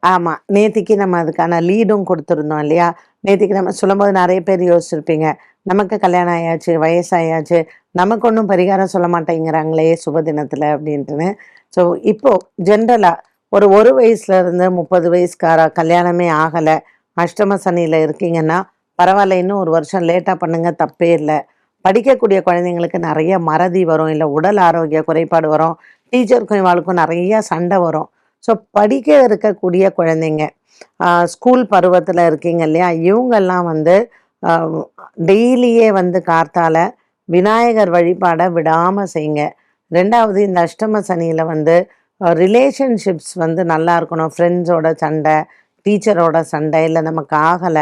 ஆமா. நேத்திக்கு நம்ம அதுக்கான லீடும் குடுத்துருந்தோம் இல்லையா? நேத்திக்கு நம்ம சொல்லும்போது நெறைய பேர் யோசிச்சிருப்பீங்க. நமக்கு கல்யாணம் ஆயாச்சு, வயசாயாச்சு, நமக்கு ஒண்ணும் பரிகாரம் சொல்ல மாட்டேங்கிறாங்களே சுப தினத்துல அப்டின்ட்டுன்னு. ஸோ இப்போ ஜென்ரலா ஒரு வயசுல இருந்து 30 வயசுக்காரா கல்யாணமே ஆகல, அஷ்டம சனியில இருக்கீங்கன்னா, பரவால்ல இன்னும் 1 வருஷம் லேட்டா பண்ணுங்க தப்பே இல்ல. படிக்கக்கூடிய குழந்தைங்களுக்கு நெறைய மறதி வரும், இல்ல உடல் ஆரோக்கிய குறைபாடு வரும். டீச்சருக்கும் இவாளுக்கும் நெறைய சண்ட வரும். ஸோ படிக்க இருக்கக்கூடிய குழந்தைங்க, ஸ்கூல் பருவத்தில இருக்கீங்க இல்லையா? இவங்கெல்லாம் வந்து அ டெய்லியே வந்து கார்த்தால விநாயகர் வழிபாட விடாம செய்யுங்க. 2வது இந்த அஷ்டம சனியில வந்து ரிலேஷன்ஷிப்ஸ் வந்து நல்லா இருக்கணும். ஃப்ரெண்ட்ஸோட சண்டை, டீச்சரோட சண்டை, இல்ல நமக்கு ஆகல.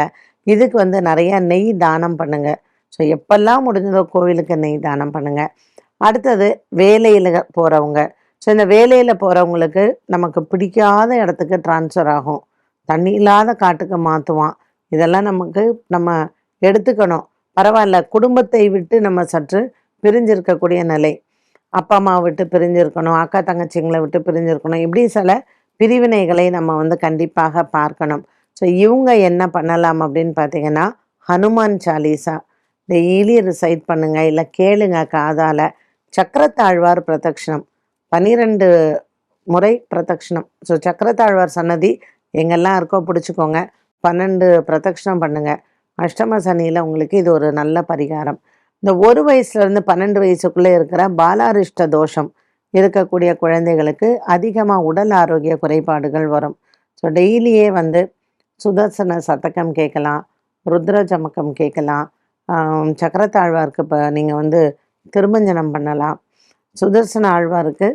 இதுக்கு வந்து நெறைய நெய் தானம் பண்ணுங்க. ஸோ எப்பல்லாம் முடிஞ்சதோ கோவிலுக்கு நெய் தானம் பண்ணுங்க. அடுத்தது வேலையில போறவங்க. ஸோ இந்த வேலையில போறவங்களுக்கு நமக்கு பிடிக்காத இடத்துக்கு ட்ரான்ஸ்ஃபர் ஆகும். தண்ணி இல்லாத காட்டுக்கு மாத்துவான். இதெல்லாம் நமக்கு நம்ம எடுத்துக்கணும். பரவால்ல குடும்பத்தை விட்டு நம்ம சற்று பிரிஞ்சிருக்கக்கூடிய நிலை. அப்பா, அம்மாவ விட்டு பிரிஞ்சிருக்கணும். அக்கா, தங்கச்சிங்கள விட்டு பிரிஞ்சிருக்கணும். இப்படி சில பிரிவினைகளை நம்ம வந்து கண்டிப்பாக பார்க்கணும். ஸோ இவங்க என்ன பண்ணலாம் அப்படின்னு பார்த்தீங்கன்னா, ஹனுமான் சாலீசா டெய்லி ரிசைட் பண்ணுங்க. இல்ல கேளுங்க காதால. சக்கரத்தாழ்வார் பிரதக்ஷணம். 12 முறை பிரதக்ஷணம். ஸோ சக்கரத்தாழ்வார் சன்னதி எங்கெல்லாம் இருக்கோ பிடிச்சுக்கோங்க. 12 பிரதக்ஷணம் பண்ணுங்க. அஷ்டம சனியில உங்களுக்கு இது ஒரு நல்ல பரிகாரம். இந்த 1 வயசுலேருந்து 12 வயசுக்குள்ளே இருக்கிற பாலாரிஷ்ட தோஷம் இருக்கக்கூடிய குழந்தைகளுக்கு அதிகமா உடல் ஆரோக்கிய குறைபாடுகள் வரும். ஸோ டெய்லியே வந்து சுதர்சன சதகம் கேட்கலாம், ருத்ர ஜமகம் கேட்கலாம், சக்கரத்தாழ்வாருக்கு இப்போ நீங்கள் வந்து திருமஞ்சனம் பண்ணலாம். சுதர்சன ஆழ்வாருக்கு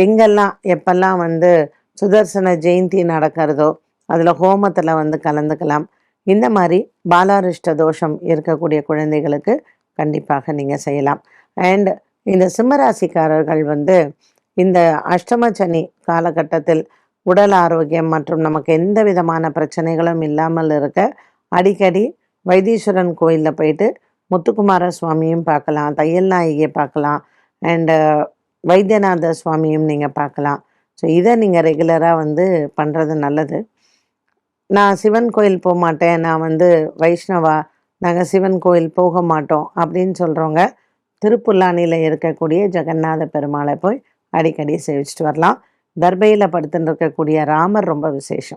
எங்கெல்லாம் எப்பெல்லாம் வந்து சுதர்சன ஜெயந்தி நடக்கிறதோ அதில் ஹோமத்தில் வந்து கலந்துக்கலாம். இந்த மாதிரி பாலாரிஷ்ட தோஷம் இருக்கக்கூடிய குழந்தைகளுக்கு கண்டிப்பாக நீங்கள் செய்யலாம். அண்ட் இந்த சிம்மராசிக்காரர்கள் வந்து இந்த அஷ்டம சனி காலகட்டத்தில் உடல் ஆரோக்கியம் மற்றும் நமக்கு எந்த விதமான பிரச்சனைகளும் இல்லாமல் இருக்க அடிக்கடி வைத்தீஸ்வரன் கோயிலில் போயிட்டு முத்துக்குமார சுவாமியும் பார்க்கலாம், தையல் நாயகியை பார்க்கலாம், அண்டு வைத்தியநாத சுவாமியும் நீங்கள் பார்க்கலாம். ஸோ இதை நீங்கள் ரெகுலராக வந்து பண்ணுறது நல்லது. நான் சிவன் கோயில் போமாட்டேன், நான் வந்து வைஷ்ணவா, நாங்கள் சிவன் கோயில் போக மாட்டோம் அப்படின்னு சொல்கிறவங்க திருப்புல்லானியில் இருக்கக்கூடிய ஜெகநாத பெருமாளை போய் அடிக்கடி சேவிச்சுட்டு வரலாம். தர்பையில் படுத்துன்னு இருக்கக்கூடிய ராமர் ரொம்ப விசேஷம்.